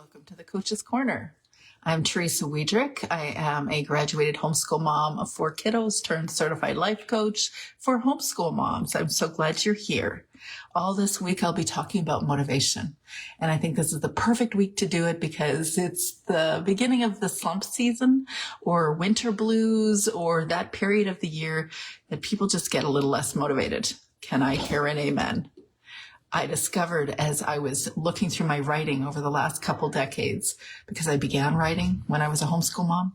Welcome to the Coach's Corner. I'm Teresa Wiedrick. I am a graduated homeschool mom of 4 kiddos turned certified life coach for homeschool moms. I'm so glad you're here. All this week, I'll be talking about motivation. And I think this is the perfect week to do it because it's the beginning of the slump season or winter blues or that period of the year that people just get a little less motivated. Can I hear an amen? I discovered as I was looking through my writing over the last couple decades, because I began writing when I was a homeschool mom,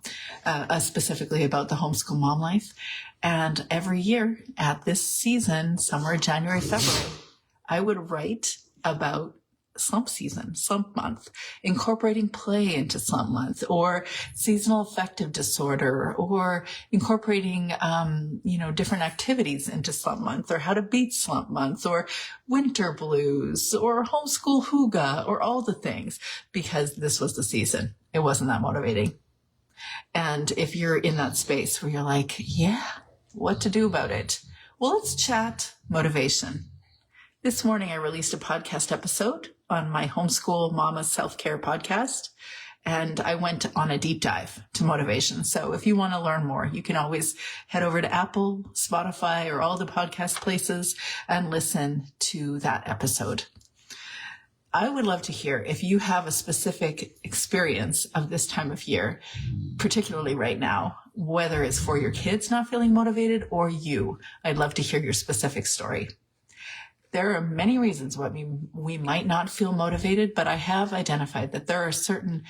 specifically about the homeschool mom life. And every year at this season, somewhere January, February, I would write about slump season, slump month, incorporating play into slump month, or seasonal affective disorder, or incorporating, different activities into slump month, or how to beat slump month, or winter blues, or homeschool hygge, or all the things, because this was the season. It wasn't that motivating. And if you're in that space where you're like, yeah, what to do about it? Well, let's chat motivation. This morning, I released a podcast episode on my Homeschool Mama Self-Care podcast, and I went on a deep dive to motivation. So if you want to learn more, you can always head over to Apple, Spotify, or all the podcast places and listen to that episode. I would love to hear if you have a specific experience of this time of year, particularly right now, whether it's for your kids not feeling motivated or you. I'd love to hear your specific story. There are many reasons why we might not feel motivated, but I have identified that there are certain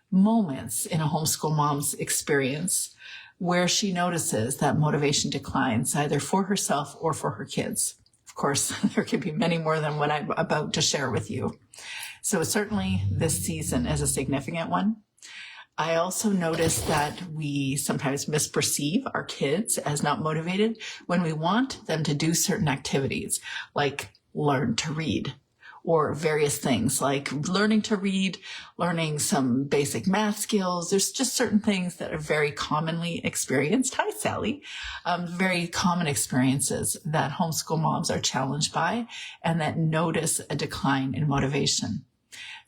moments in a homeschool mom's experience where she notices that motivation declines either for herself or for her kids. Of course, there could be many more than what I'm about to share with you. So certainly this season is a significant one. I also notice that we sometimes misperceive our kids as not motivated when we want them to do certain activities, like learn to read, or various things like learning to read, learning some basic math skills. There's just certain things that are very commonly experienced. Hi, Sally. Very common experiences that homeschool moms are challenged by and that notice a decline in motivation.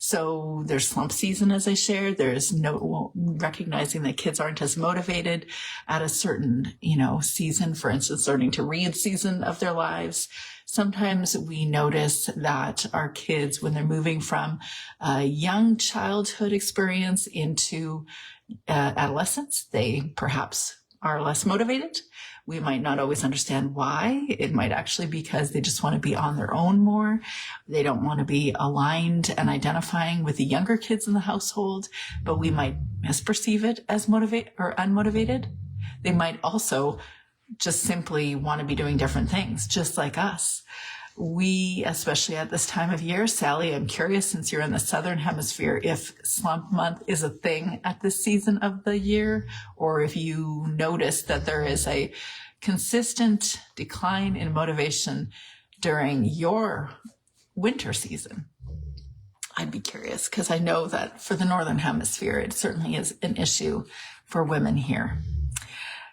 So there's slump season, as I shared. There's no recognizing that kids aren't as motivated at a certain, season, for instance, learning to read season of their lives. Sometimes we notice that our kids, when they're moving from a young childhood experience into adolescence, they perhaps are less motivated. We might not always understand why. It might actually be because they just want to be on their own more. They don't want to be aligned and identifying with the younger kids in the household, but we might misperceive it as motivated or unmotivated. They might also just simply want to be doing different things, just like us. We, especially at this time of year, Sally, I'm curious, since you're in the Southern Hemisphere, if slump month is a thing at this season of the year, or if you notice that there is a consistent decline in motivation during your winter season. I'd be curious because I know that for the Northern Hemisphere, it certainly is an issue for women here.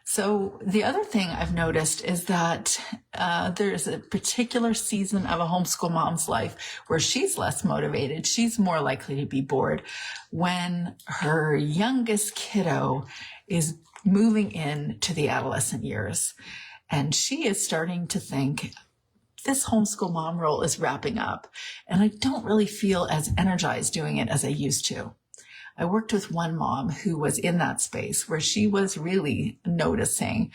So the other thing I've noticed is that there's a particular season of a homeschool mom's life where she's less motivated. She's more likely to be bored when her youngest kiddo is moving into the adolescent years. And she is starting to think, this homeschool mom role is wrapping up, and I don't really feel as energized doing it as I used to. I worked with one mom who was in that space where she was really noticing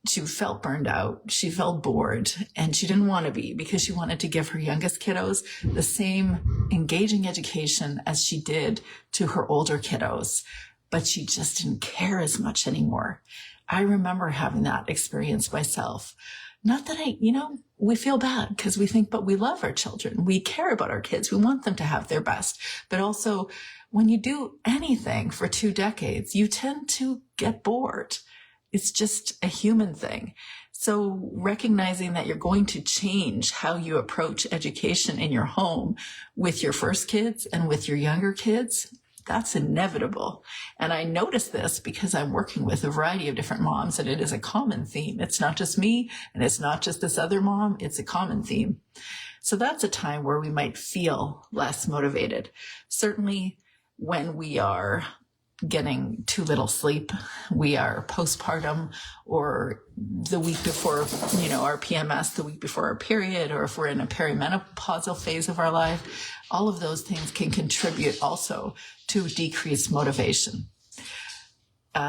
she felt burned out, she felt bored, and she didn't want to be because she wanted to give her youngest kiddos the same engaging education as she did to her older kiddos, but she just didn't care as much anymore. I remember having that experience myself. Not that we feel bad because we think, but we love our children. We care about our kids. We want them to have their best. But also, when you do anything for 2 decades, you tend to get bored. It's just a human thing. So recognizing that you're going to change how you approach education in your home with your first kids and with your younger kids, that's inevitable. And I notice this because I'm working with a variety of different moms, and it is a common theme. It's not just me, and it's not just this other mom. It's a common theme. So that's a time where we might feel less motivated. Certainly when we are getting too little sleep, we are postpartum, or the week before, our PMS, the week before our period, or if we're in a perimenopausal phase of our life, all of those things can contribute also to decreased motivation.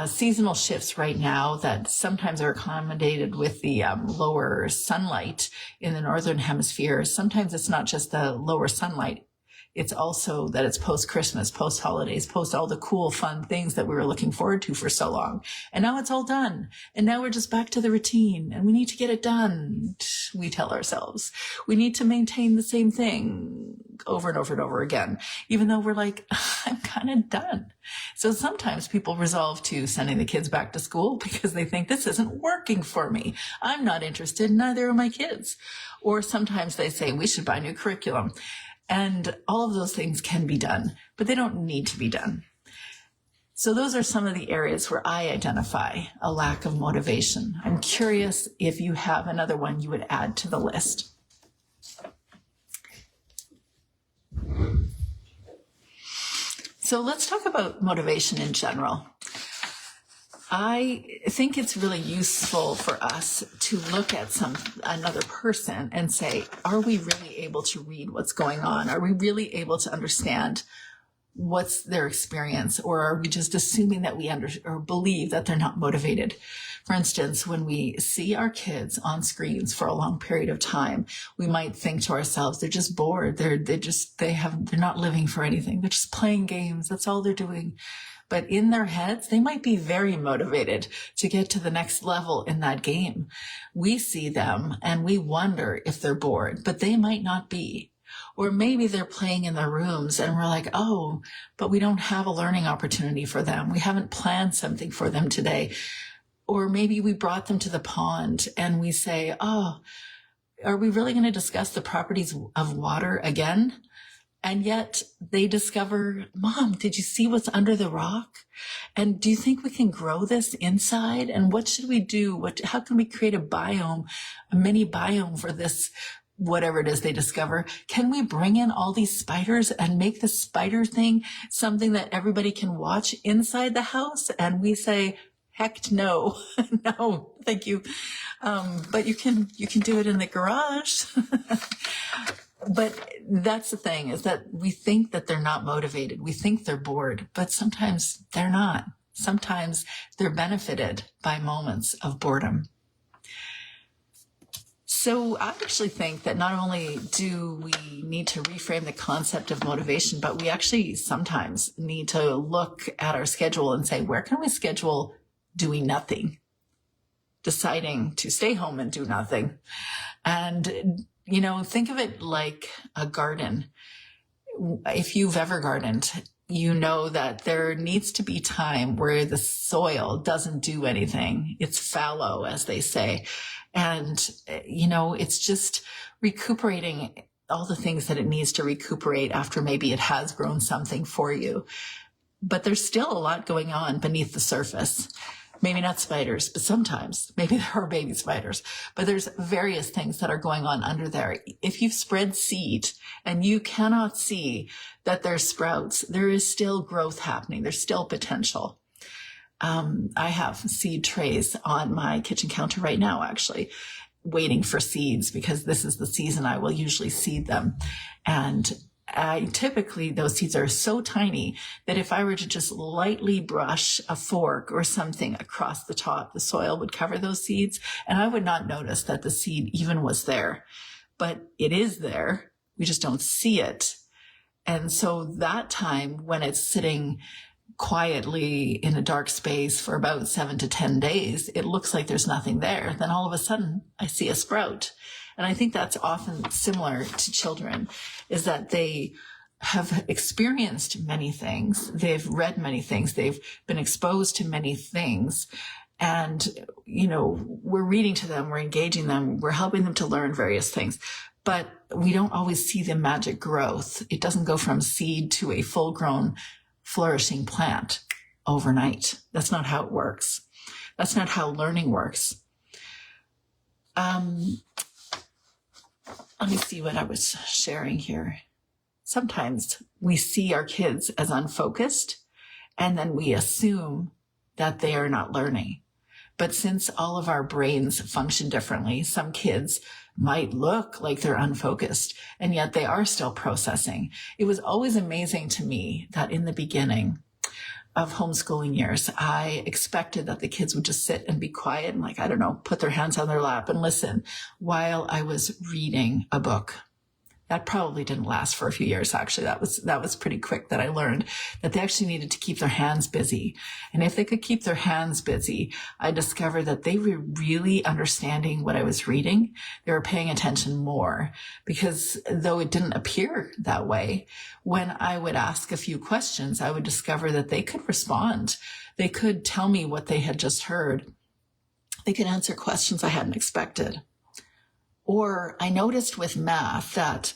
Seasonal shifts right now that sometimes are accommodated with the lower sunlight in the northern hemisphere. Sometimes it's not just the lower sunlight. It's also that it's post-Christmas, post-holidays, post all the cool, fun things that we were looking forward to for so long. And now it's all done. And now we're just back to the routine and we need to get it done. We tell ourselves we need to maintain the same thing over and over and over again, even though we're like, I'm kind of done. So sometimes people resolve to sending the kids back to school because they think this isn't working for me. I'm not interested. Neither are my kids. Or sometimes they say we should buy new curriculum. And all of those things can be done, but they don't need to be done. So those are some of the areas where I identify a lack of motivation. I'm curious if you have another one you would add to the list. So let's talk about motivation in general. I think it's really useful for us to look at another person and say, are we really able to read what's going on? Are we really able to understand what's their experience? Or are we just assuming that we or believe that they're not motivated? For instance, when we see our kids on screens for a long period of time, we might think to ourselves, they're just bored. They're not living for anything. They're just playing games. That's all they're doing. But in their heads, they might be very motivated to get to the next level in that game. We see them and we wonder if they're bored, but they might not be. Or maybe they're playing in their rooms and we're like, oh, but we don't have a learning opportunity for them. We haven't planned something for them today. Or maybe we brought them to the pond and we say, oh, are we really going to discuss the properties of water again? And yet they discover, Mom, did you see what's under the rock? And do you think we can grow this inside? And what should we do? How can we create a mini biome for this, whatever it is they discover? Can we bring in all these spiders and make the spider thing something that everybody can watch inside the house? And we say, heck no, no, thank you. But you can do it in the garage. But that's the thing, is that we think that they're not motivated. We think they're bored, but sometimes they're not. Sometimes they're benefited by moments of boredom. So I actually think that not only do we need to reframe the concept of motivation, but we actually sometimes need to look at our schedule and say, where can we schedule doing nothing? Deciding to stay home and do nothing. And think of it like a garden. If you've ever gardened, you know that there needs to be time where the soil doesn't do anything. It's fallow, as they say. And, it's just recuperating all the things that it needs to recuperate after maybe it has grown something for you. But there's still a lot going on beneath the surface. Maybe not spiders, but sometimes maybe there are baby spiders, but there's various things that are going on under there. If you've spread seed and you cannot see that there's sprouts, there is still growth happening. There's still potential. I have seed trays on my kitchen counter right now, actually, waiting for seeds because this is the season I will usually seed them. And typically those seeds are so tiny that if I were to just lightly brush a fork or something across the top, the soil would cover those seeds and I would not notice that the seed even was there. But it is there. We just don't see it. And so that time when it's sitting quietly in a dark space for about 7 to 10 days, it looks like there's nothing there. Then all of a sudden I see a sprout. And I think that's often similar to children, is that they have experienced many things. They've read many things. They've been exposed to many things. And, we're reading to them, we're engaging them, we're helping them to learn various things. But we don't always see the magic growth. It doesn't go from seed to a full-grown, flourishing plant overnight. That's not how it works. That's not how learning works. Let me see what I was sharing here. sometimes we see our kids as unfocused, and then we assume that they are not learning. But since all of our brains function differently, some kids might look like they're unfocused, and yet they are still processing. It was always amazing to me that in the beginning of homeschooling years, I expected that the kids would just sit and be quiet and, like, I don't know, put their hands on their lap and listen while I was reading a book. That probably didn't last for a few years, actually. That was pretty quick that I learned that they actually needed to keep their hands busy. And if they could keep their hands busy, I discovered that they were really understanding what I was reading. They were paying attention more, because though it didn't appear that way, when I would ask a few questions, I would discover that they could respond. They could tell me what they had just heard. They could answer questions I hadn't expected. Or I noticed with math that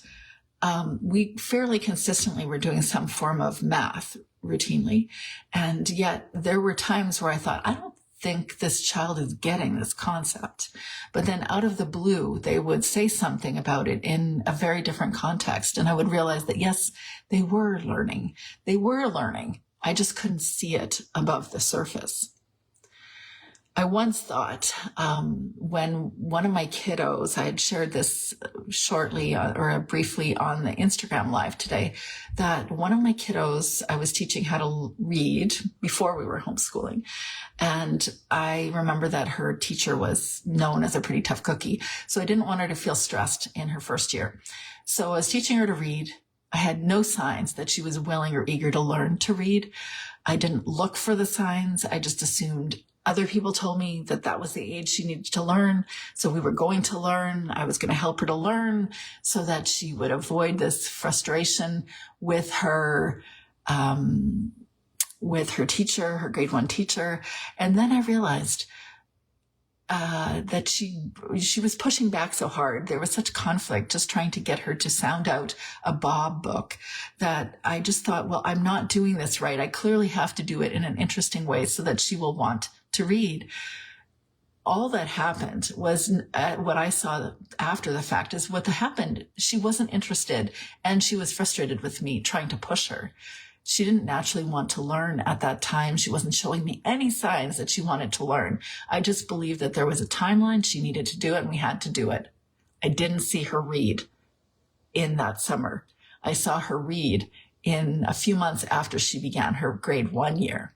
we fairly consistently were doing some form of math routinely. And yet there were times where I thought, I don't think this child is getting this concept. But then out of the blue, they would say something about it in a very different context. And I would realize that, yes, they were learning. They were learning. I just couldn't see it above the surface. I once thought, when one of my kiddos, I had shared this shortly or briefly on the Instagram live today, that one of my kiddos, I was teaching how to read before we were homeschooling. And I remember that her teacher was known as a pretty tough cookie. So I didn't want her to feel stressed in her first year. So I was teaching her to read. I had no signs that she was willing or eager to learn to read. I didn't look for the signs. I just assumed other people told me that that was the age she needed to learn. So we were going to learn. I was going to help her to learn so that she would avoid this frustration with her teacher, her grade 1 teacher. And then I realized that she was pushing back so hard. There was such conflict just trying to get her to sound out a Bob book that I just thought, well, I'm not doing this right. I clearly have to do it in an interesting way so that she will want to read. All that happened was what I saw after the fact is what happened. She wasn't interested, and she was frustrated with me trying to push her. She didn't naturally want to learn at that time. She wasn't showing me any signs that she wanted to learn. I just believed that there was a timeline. She needed to do it, and we had to do it. I didn't see her read in that summer. I saw her read in a few months after she began her grade 1 year.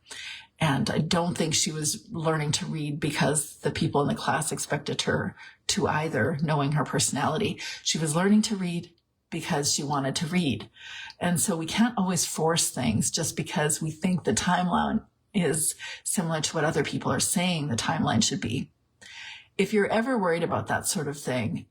And I don't think she was learning to read because the people in the class expected her to either, knowing her personality. She was learning to read because she wanted to read. And so we can't always force things just because we think the timeline is similar to what other people are saying the timeline should be. If you're ever worried about that sort of thing,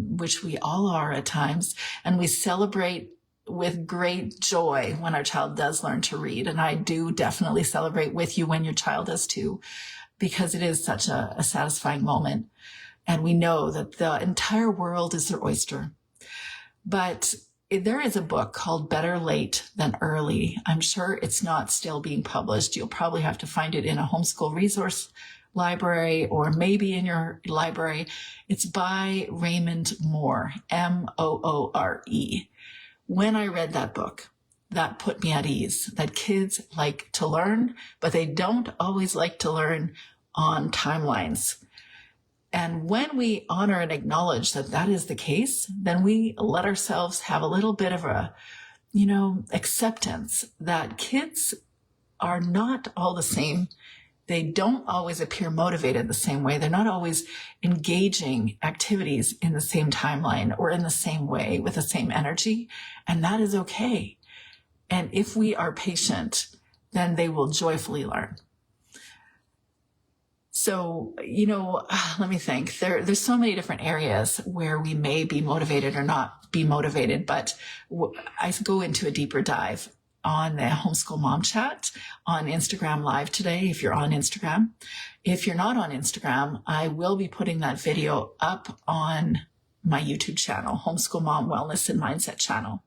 which we all are at times, and we celebrate with great joy when our child does learn to read. And I do definitely celebrate with you when your child does too, because it is such a satisfying moment. And we know that the entire world is their oyster. But there is a book called Better Late Than Early. I'm sure it's not still being published. You'll probably have to find it in a homeschool resource library or maybe in your library. It's by Raymond Moore, Moore. When I read that book, that put me at ease, that kids like to learn, but they don't always like to learn on timelines. And when we honor and acknowledge that that is the case, then we let ourselves have a little bit of a, acceptance that kids are not all the same. They don't always appear motivated the same way. They're not always engaging activities in the same timeline or in the same way with the same energy. And that is okay. And if we are patient, then they will joyfully learn. So, let me think. There's so many different areas where we may be motivated or not be motivated, but I go into a deeper dive on the Homeschool Mom Chat on Instagram Live today, if you're on Instagram. If you're not on Instagram, I will be putting that video up on my YouTube channel, Homeschool Mom Wellness and Mindset channel.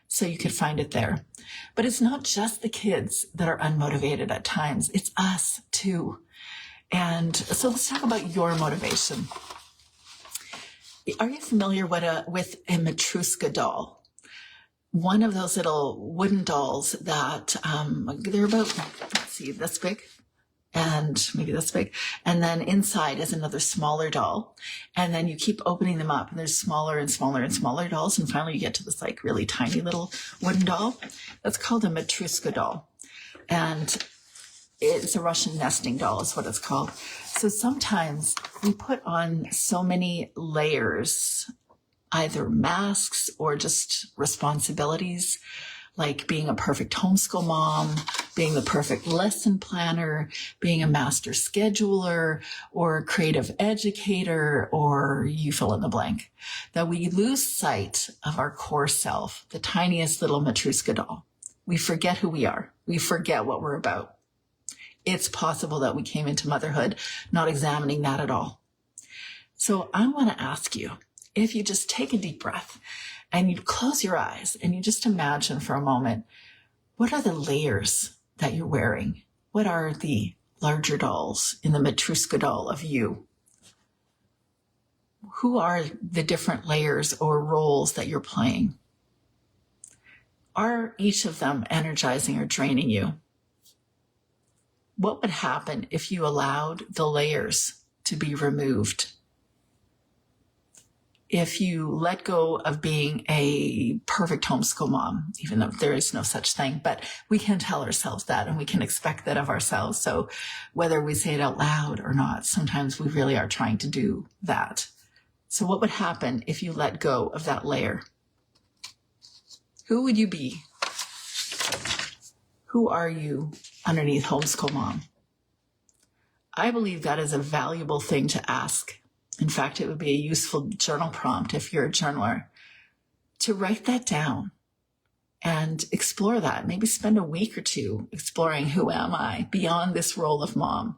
So you can find it there. But it's not just the kids that are unmotivated at times. It's us too. And so let's talk about your motivation. Are you familiar with a Matryoshka doll? one of those little wooden dolls that they're about, let's see, this big. And maybe this big. And then inside is another smaller doll. And then you keep opening them up and there's smaller and smaller and smaller dolls. And finally you get to this like really tiny little wooden doll. That's called a Matryoshka doll. And it's a Russian nesting doll is what it's called. So sometimes we put on so many layers, either masks or just responsibilities, like being a perfect homeschool mom, being the perfect lesson planner, being a master scheduler, or a creative educator, or you fill in the blank, that we lose sight of our core self, the tiniest little Matryoshka doll. We forget who we are. We forget what we're about. It's possible that we came into motherhood not examining that at all. So I want to ask you, if you just take a deep breath and you close your eyes and you just imagine for a moment, what are the layers that you're wearing? What are the larger dolls in the Matryoshka doll of you? Who are the different layers or roles that you're playing? Are each of them energizing or draining you? What would happen if you allowed the layers to be removed? If you let go of being a perfect homeschool mom, even though there is no such thing, but we can tell ourselves that and we can expect that of ourselves. So whether we say it out loud or not, sometimes we really are trying to do that. So what would happen if you let go of that layer? Who would you be? Who are you underneath homeschool mom? I believe that is a valuable thing to ask. In fact, it would be a useful journal prompt if you're a journaler to write that down and explore that. Maybe spend a week or two exploring who am I beyond this role of mom.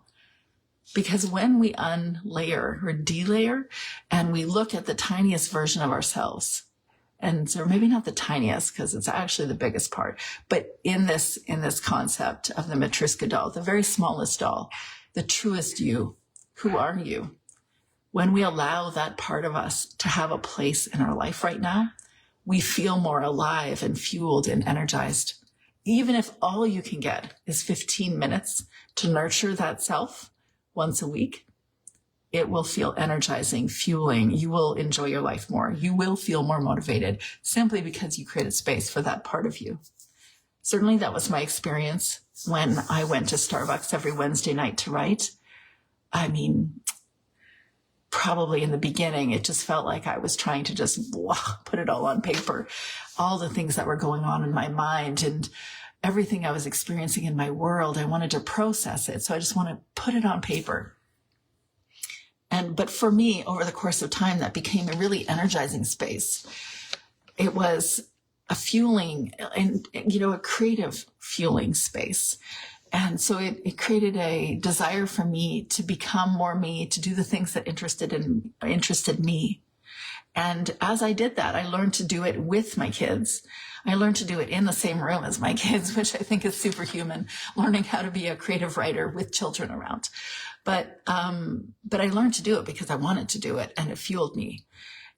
Because when we unlayer or delayer and we look at the tiniest version of ourselves, and so maybe not the tiniest because it's actually the biggest part, but in this concept of the Matryoshka doll, the very smallest doll, the truest you, who are you? When we allow that part of us to have a place in our life right now, we feel more alive and fueled and energized. Even if all you can get is 15 minutes to nurture that self once a week, it will feel energizing, fueling. You will enjoy your life more. You will feel more motivated simply because you created space for that part of you. Certainly that was my experience when I went to Starbucks every Wednesday night to write. I mean, probably in the beginning, it just felt like I was trying to just put it all on paper, all the things that were going on in my mind and everything I was experiencing in my world. I wanted to process it. So I just want to put it on paper. But for me, over the course of time, that became a really energizing space. It was a fueling and, a creative fueling space. And so it created a desire for me to become more me, to do the things that interested me. And as I did that, I learned to do it with my kids. I learned to do it in the same room as my kids, which I think is superhuman, learning how to be a creative writer with children around. But I learned to do it because I wanted to do it and it fueled me.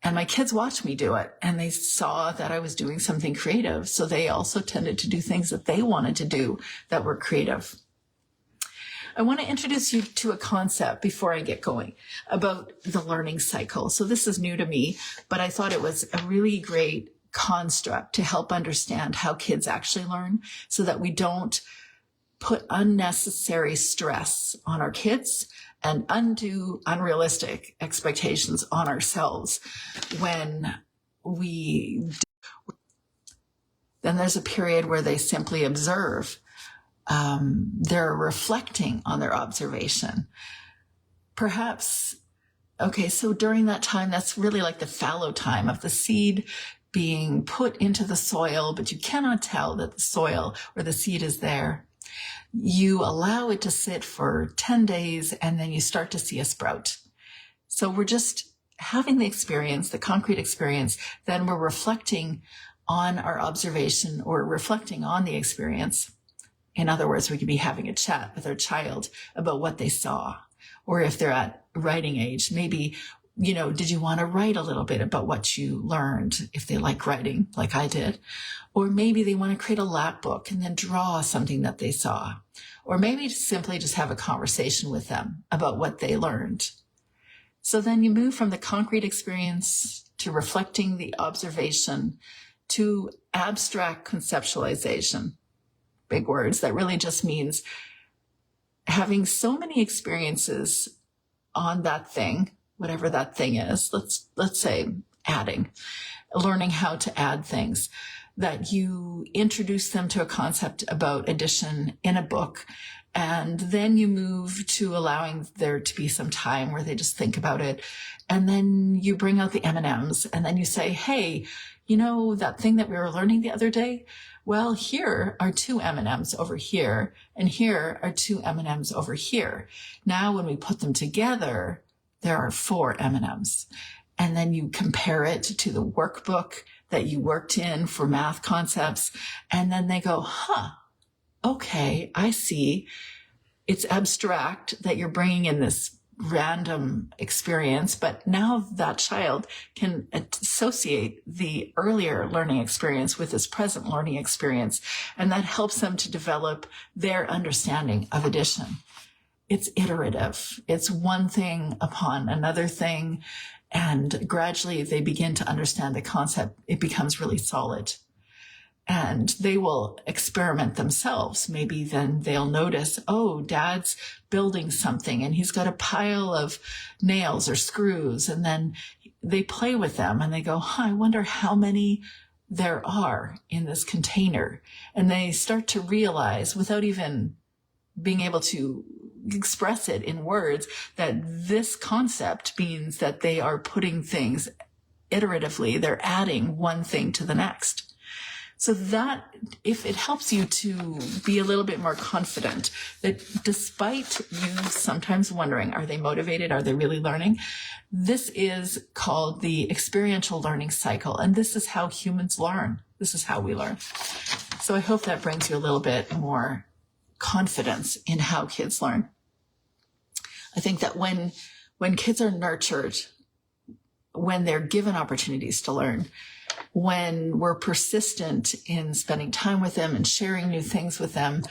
And my kids watched me do it and they saw that I was doing something creative. So they also tended to do things that they wanted to do that were creative. I want to introduce you to a concept before I get going about the learning cycle. So this is new to me, but I thought it was a really great construct to help understand how kids actually learn so that we don't put unnecessary stress on our kids and undue unrealistic expectations on ourselves when then there's a period where they simply observe. They're reflecting on their observation. Perhaps, okay, so during that time, that's really like the fallow time of the seed being put into the soil, but you cannot tell that the soil or the seed is there. You allow it to sit for 10 days and then you start to see a sprout. So we're just having the experience, the concrete experience, then we're reflecting on our observation or reflecting on the experience. In other words, we could be having a chat with our child about what they saw. Or if they're at writing age, maybe Did you want to write a little bit about what you learned if they like writing like I did? Or maybe they want to create a lap book and then draw something that they saw. Or maybe simply just have a conversation with them about what they learned. So then you move from the concrete experience to reflecting the observation to abstract conceptualization. Big words. That really just means having so many experiences on that thing, whatever that thing is. Let's say learning how to add things, that you introduce them to a concept about addition in a book. And then you move to allowing there to be some time where they just think about it. And then you bring out the M&Ms and then you say, hey, that thing that we were learning the other day? Well, here are 2 M&Ms over here, and here are 2 M&Ms over here. Now, when we put them together, there are 4 M&Ms. And then you compare it to the workbook that you worked in for math concepts. And then they go, okay, I see. It's abstract that you're bringing in this random experience, but now that child can associate the earlier learning experience with this present learning experience, and that helps them to develop their understanding of addition. It's iterative. It's one thing upon another thing, and gradually they begin to understand the concept. It becomes really solid. And they will experiment themselves. Maybe then they'll notice, oh, Dad's building something and he's got a pile of nails or screws. And then they play with them and they go, I wonder how many there are in this container. And they start to realize, without even being able to express it in words, that this concept means that they are putting things iteratively. They're adding one thing to the next. So that, if it helps you to be a little bit more confident that despite you sometimes wondering, are they motivated? Are they really learning? This is called the experiential learning cycle. And this is how humans learn. This is how we learn. So I hope that brings you a little bit more confidence in how kids learn. I think that when kids are nurtured, when they're given opportunities to learn, when we're persistent in spending time with them and sharing new things with them,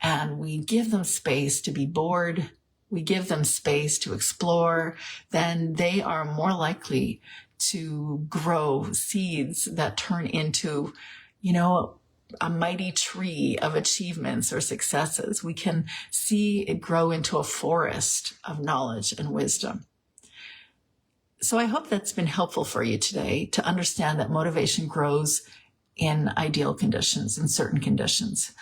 and we give them space to be bored, we give them space to explore, then they are more likely to grow seeds that turn into, a mighty tree of achievements or successes. We can see it grow into a forest of knowledge and wisdom. So I hope that's been helpful for you today to understand that motivation grows in ideal conditions, in certain conditions.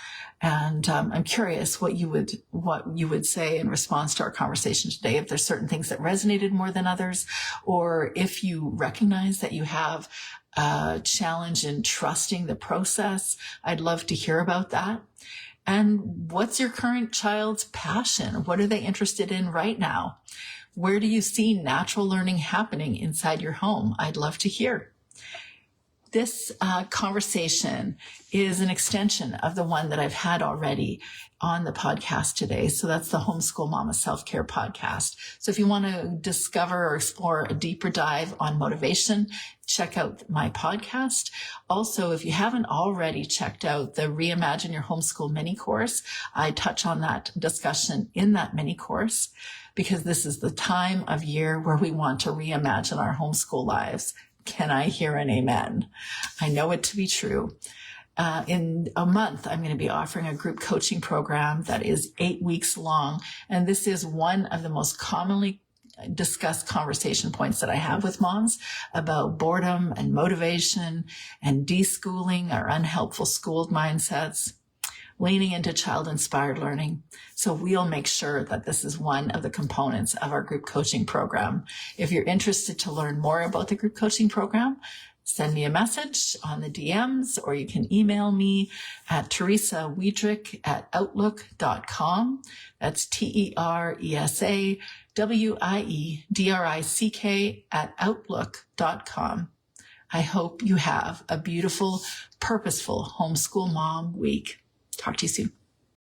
And I'm curious what you would say in response to our conversation today, if there's certain things that resonated more than others, or if you recognize that you have a challenge in trusting the process. I'd love to hear about that. And what's your current child's passion? What are they interested in right now? Where do you see natural learning happening inside your home? I'd love to hear. This conversation is an extension of the one that I've had already on the podcast today. So that's the Homeschool Mama Self-Care podcast. So if you want to discover or explore a deeper dive on motivation, check out my podcast. Also, if you haven't already checked out the Reimagine Your Homeschool mini course, I touch on that discussion in that mini course, because this is the time of year where we want to reimagine our homeschool lives. Can I hear an amen? I know it to be true. In a month, I'm going to be offering a group coaching program that is 8 weeks long. And this is one of the most commonly discussed conversation points that I have with moms about boredom and motivation and deschooling or unhelpful schooled mindsets, leaning into child-inspired learning. So we'll make sure that this is one of the components of our group coaching program. If you're interested to learn more about the group coaching program, send me a message on the DMs, or you can email me at teresawiedrick@outlook.com. That's TeresaWiedrick@outlook.com. I hope you have a beautiful, purposeful homeschool mom week. Talk to you soon.